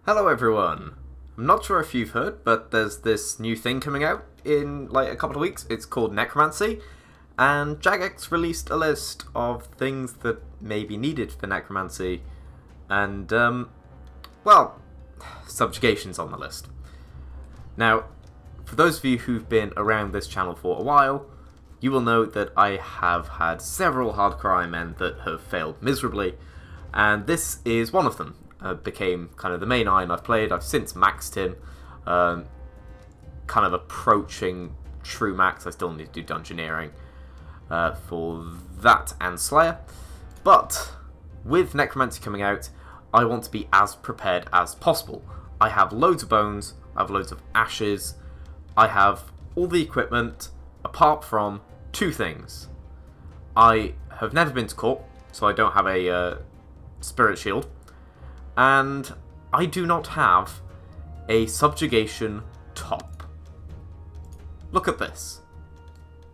Hello everyone! I'm not sure if you've heard, but there's this new thing coming out in like a couple of weeks. It's called Necromancy, and Jagex released a list of things that may be needed for Necromancy, and, well, subjugation's on the list. Now, for those of you who've been around this channel for a while, you will know that I have had several hardcore ironmen that have failed miserably, and this is one of them. Became kind of the main iron I've played. I've since maxed him, kind of approaching true max. I still need to do dungeoneering for that and Slayer. But with Necromancy coming out, I want to be as prepared as possible. I have loads of bones, I have loads of ashes, I have all the equipment apart from two things. I have never been to court, so I don't have a spirit shield. And I do not have a subjugation top. Look at this.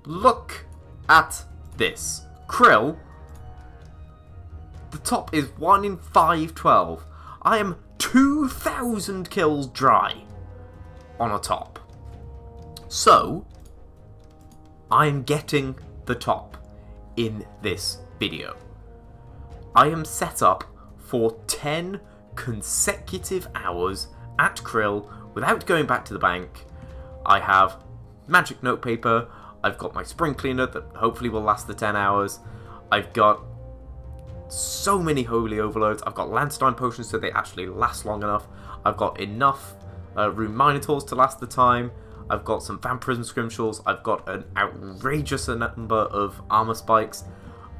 Look at this. Krill, the top is 1 in 512. I am 2,000 kills dry on a top. So, I am getting the top in this video. I am set up for 10 consecutive hours at Krill without going back to the bank. I have magic notepaper, I've got my spring cleaner that hopefully will last the 10 hours, I've got so many holy overloads, I've got Landstein potions so they actually last long enough, I've got enough rune minotaurs to last the time, I've got some vampirism scrimshaws, I've got an outrageous number of armor spikes.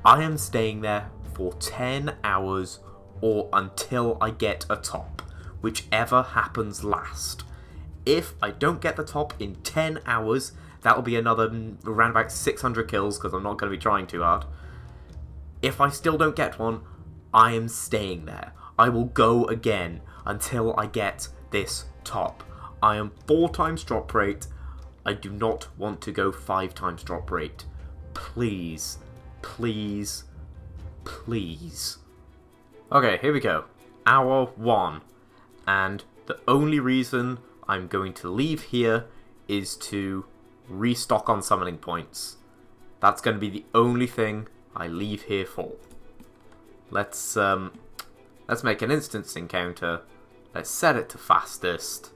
I am staying there for 10 hours or until I get a top, whichever happens last. If I don't get the top in 10 hours, that'll be another around about 600 kills, because I'm not going to be trying too hard. If I still don't get one, I am staying there. I will go again until I get this top. I am 4 times drop rate. I do not want to go 5 times drop rate. Please, please, please. Okay, here we go. Hour 1. And the only reason I'm going to leave here is to restock on summoning points. That's going to be the only thing I leave here for. Let's make an instance encounter. Let's set it to fastest.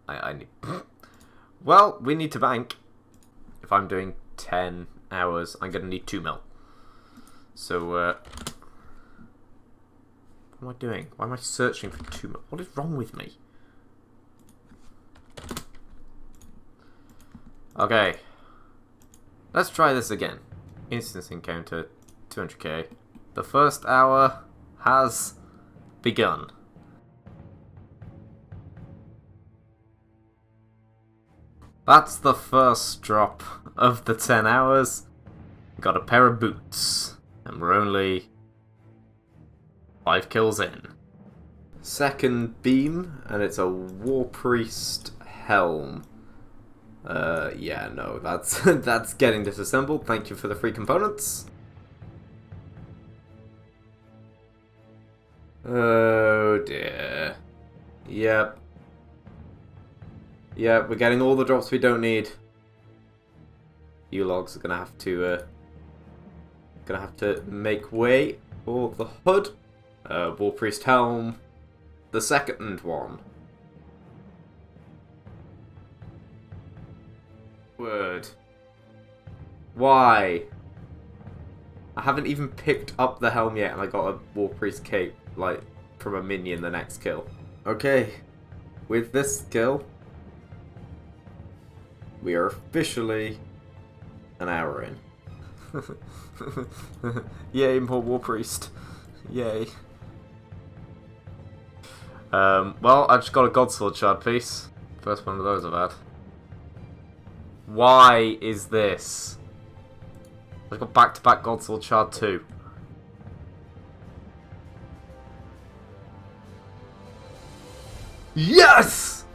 I need... Well, we need to bank. If I'm doing 10 hours, I'm going to need 2 mil. So, what am I doing? Why am I searching for 2 mil? What is wrong with me? Okay. Let's try this again. Instance encounter, 200k. The first hour has begun. That's the first drop of the 10 hours. Got a pair of boots. And we're only 5 kills in. Second beam, and it's a War Priest helm. Yeah, no, that's that's getting disassembled. Thank you for the free components. Oh dear. Yep. Yep, we're getting all the drops we don't need. You logs are gonna have to make way for the hood. War Priest helm. The second one. Word. Why? I haven't even picked up the helm yet and I got a War Priest cape, like, from a minion the next kill. Okay. With this kill, we are officially an hour in. Yay, more War Priest. Yay. Well, I just got a Godsword shard piece. First one of those I've had. Why is this? I've got back-to-back Godsword shard 2. Yes!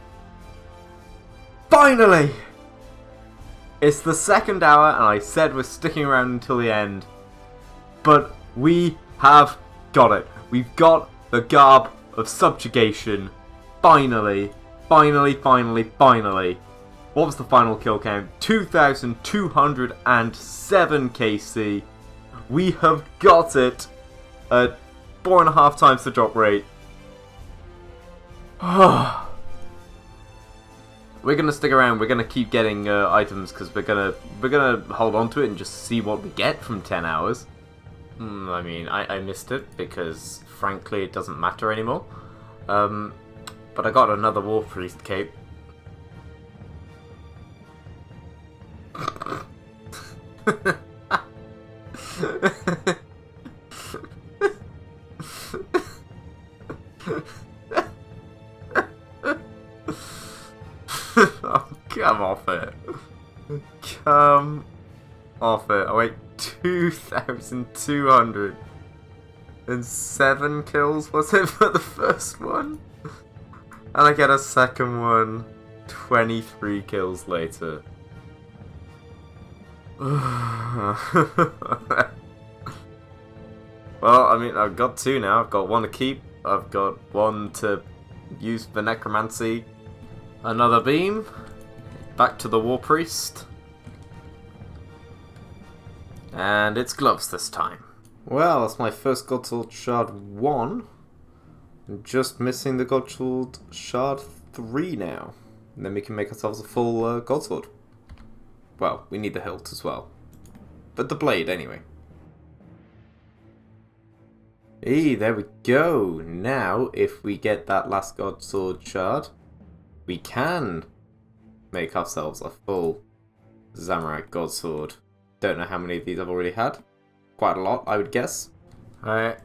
Finally! It's the second hour, and I said we're sticking around until the end. But we have got it. We've got The garb of subjugation. Finally. Finally. What was the final kill count? 2,207 KC. We have got it at 4.5 times the drop rate. We're gonna stick around. We're gonna keep getting items because we're gonna hold on to it and just see what we get from 10 hours. I mean, I missed it because frankly it doesn't matter anymore. But I got another War Priest cape. Oh, come off it. Come off it. Oh wait, 2,207 kills was it for the first one? And I get a second one 23 kills later. Well, I mean, I've got 2 now. I've got 1 to keep. I've got 1 to use for Necromancy. Another beam. Back to the War Priest. And it's gloves this time. Well, that's my first Godsword Shard 1. I'm just missing the Godsword Shard 3 now. And then we can make ourselves a full Godsword. Well, we need the hilt as well. But the blade, anyway. Hey, there we go. Now, if we get that last Godsword Shard, we can make ourselves a full Zamorak Godsword. Don't know how many of these I've already had. Quite a lot, I would guess. Alright.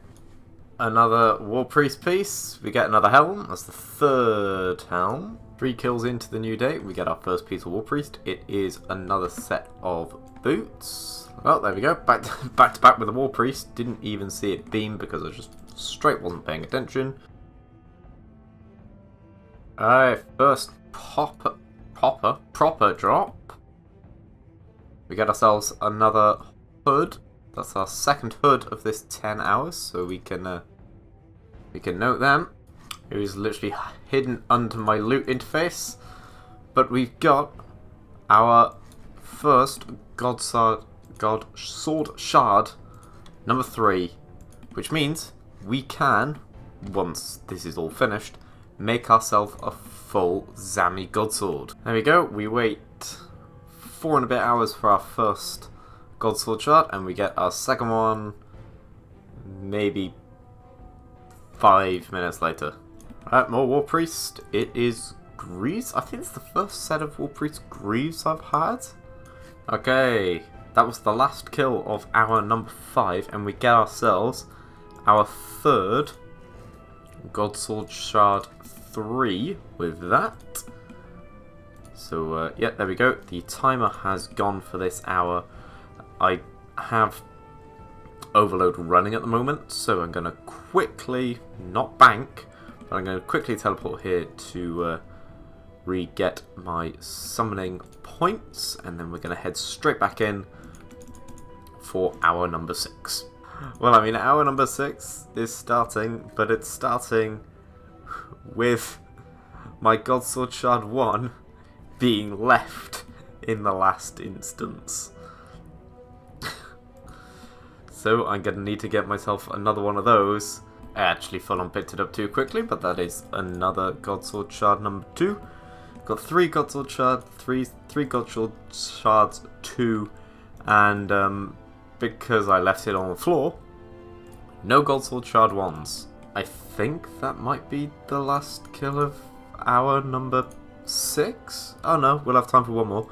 Another War Priest piece. We get another helm. That's the 3rd helm. 3 kills into the new day. We get our first piece of War Priest. It is another set of boots. Well, there we go. Back to back with the War Priest. Didn't even see it beam because I just straight wasn't paying attention. Alright, first proper drop. We get ourselves another hood. That's our second hood of this 10 hours, so we can note them. It is literally hidden under my loot interface. But we've got our first Godsword Shard number 3, which means we can, once this is all finished, make ourselves a full Zami Godsword. There we go. We wait 4 and a bit hours for our first Godsword Shard, and we get our second one maybe 5 minutes later. Alright, more War Priest. It is Greaves. I think it's the first set of War Priest Greaves I've had. Okay, that was the last kill of our number 5, and we get ourselves our 3rd Godsword Shard 3 with that. So, yeah, there we go. The timer has gone for this hour. I have Overload running at the moment, so I'm going to quickly, not bank, but I'm going to quickly teleport here to re-get my summoning points, and then we're going to head straight back in for hour number 6. Well, I mean, hour number 6 is starting, but it's starting with my Godsword Shard 1 being left in the last instance. So I'm going to need to get myself another one of those. I actually full on picked it up too quickly, but that is another Godsword Shard number 2. Got 3 Godsword Shard, 3 Godsword Shards 2, and because I left it on the floor, no Godsword Shard 1s. I think that might be the last kill of hour number 6? Oh no, we'll have time for one more.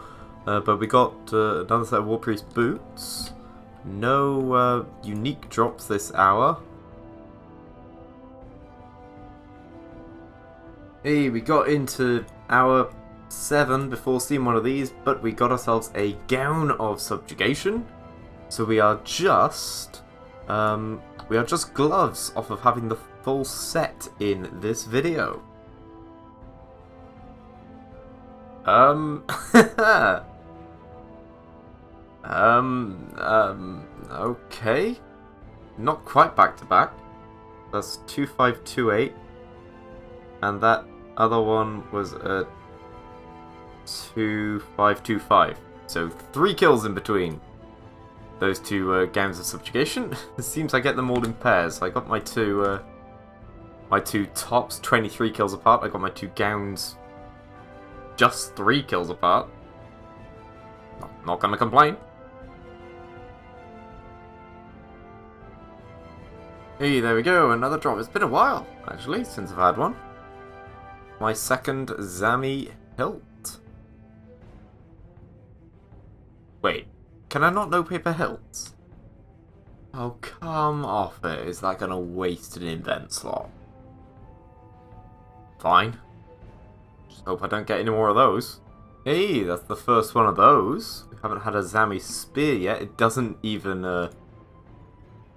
But we got another set of War Priest boots. No unique drops this hour. Hey, we got into hour 7 before seeing one of these, but we got ourselves a gown of subjugation. So we are just gloves off of having the full set in this video. Okay. Not quite back to back. That's 2528. And that other one was at 2525. So 3 kills in between those two games of subjugation. It seems I get them all in pairs. I got my two tops 23 kills apart. I got my 2 gowns just 3 kills apart. Not gonna complain. Hey, there we go, another drop. It's been a while, actually, since I've had one. My second Zami hilt. Wait, can I not no paper hilts? Oh, come off it. Is that gonna waste an invent slot? Fine. Just hope I don't get any more of those. Hey, that's the first one of those. We haven't had a Zami spear yet. It doesn't even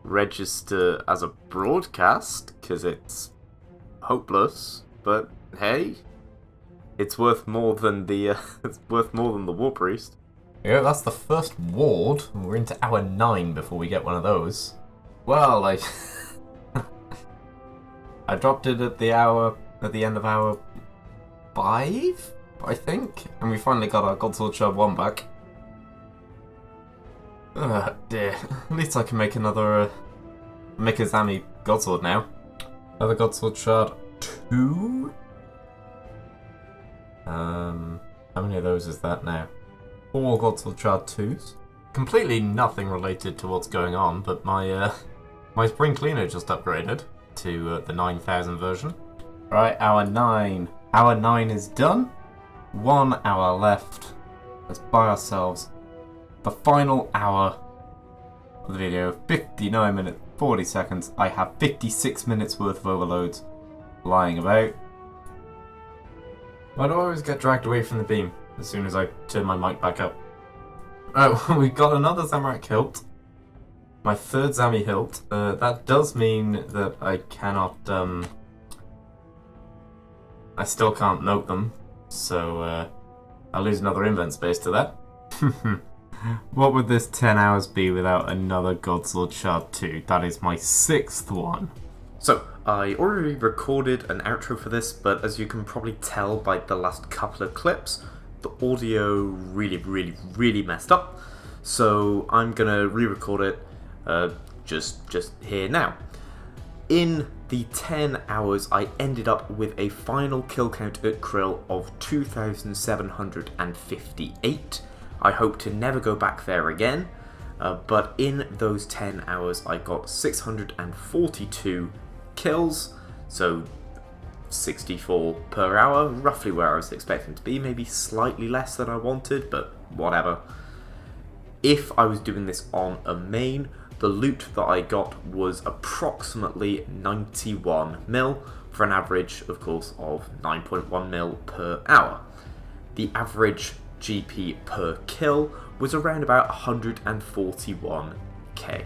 register as a broadcast because it's hopeless. But hey, it's worth more than the War Priest. Yeah, that's the first ward. We're into hour 9 before we get one of those. Well, like I dropped it at the end of hour 5, I think, and we finally got our Godsword Shard 1 back. Dear. At least I can make another make a Zami Godsword now. Another Godsword Shard 2. How many of those is that now? 4 Godsword Shard 2s. Completely nothing related to what's going on, but my my Spring Cleaner just upgraded to the 9000 version. Right, hour 9. Hour 9 is done. 1 hour left. Let's buy ourselves the final hour of the video. 59 minutes, 40 seconds. I have 56 minutes worth of overloads lying about. Why do I always get dragged away from the beam as soon as I turn my mic back up? Oh, we've got another Zamorak hilt. My 3rd Zami hilt. That does mean that I cannot, I still can't note them, so I'll lose another invent space to that. What would this 10 hours be without another Godsword Shard 2? That is my 6th one. So, I already recorded an outro for this, but as you can probably tell by the last couple of clips, the audio really messed up. So I'm gonna re-record it just here now. In the 10 hours, I ended up with a final kill count at Krill of 2,758. I hope to never go back there again, but in those 10 hours I got 642 kills, so 64 per hour, roughly where I was expecting to be, maybe slightly less than I wanted, but whatever. If I was doing this on a main, the loot that I got was approximately 91 mil, for an average, of course, of 9.1 mil per hour. The average GP per kill was around about 141k.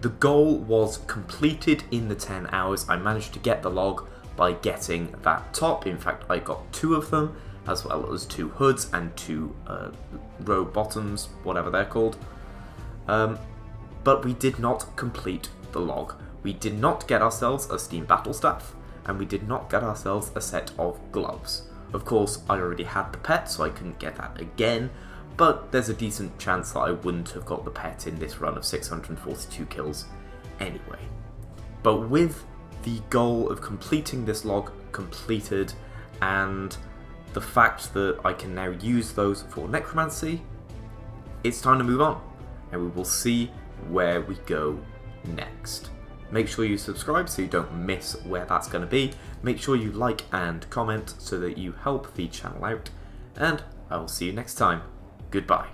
The goal was completed in the 10 hours. I managed to get the log by getting that top. In fact, I got 2 of them, as well as 2 hoods and 2 row bottoms, whatever they're called. But we did not complete the log. We did not get ourselves a Steam Battle Staff, and we did not get ourselves a set of gloves. Of course, I already had the pet, so I couldn't get that again, but there's a decent chance that I wouldn't have got the pet in this run of 642 kills anyway. But with the goal of completing this log completed, and the fact that I can now use those for Necromancy, it's time to move on, and we will see where we go next. Make sure you subscribe so you don't miss where that's going to be. Make sure you like and comment so that you help the channel out, and I will see you next time. Goodbye.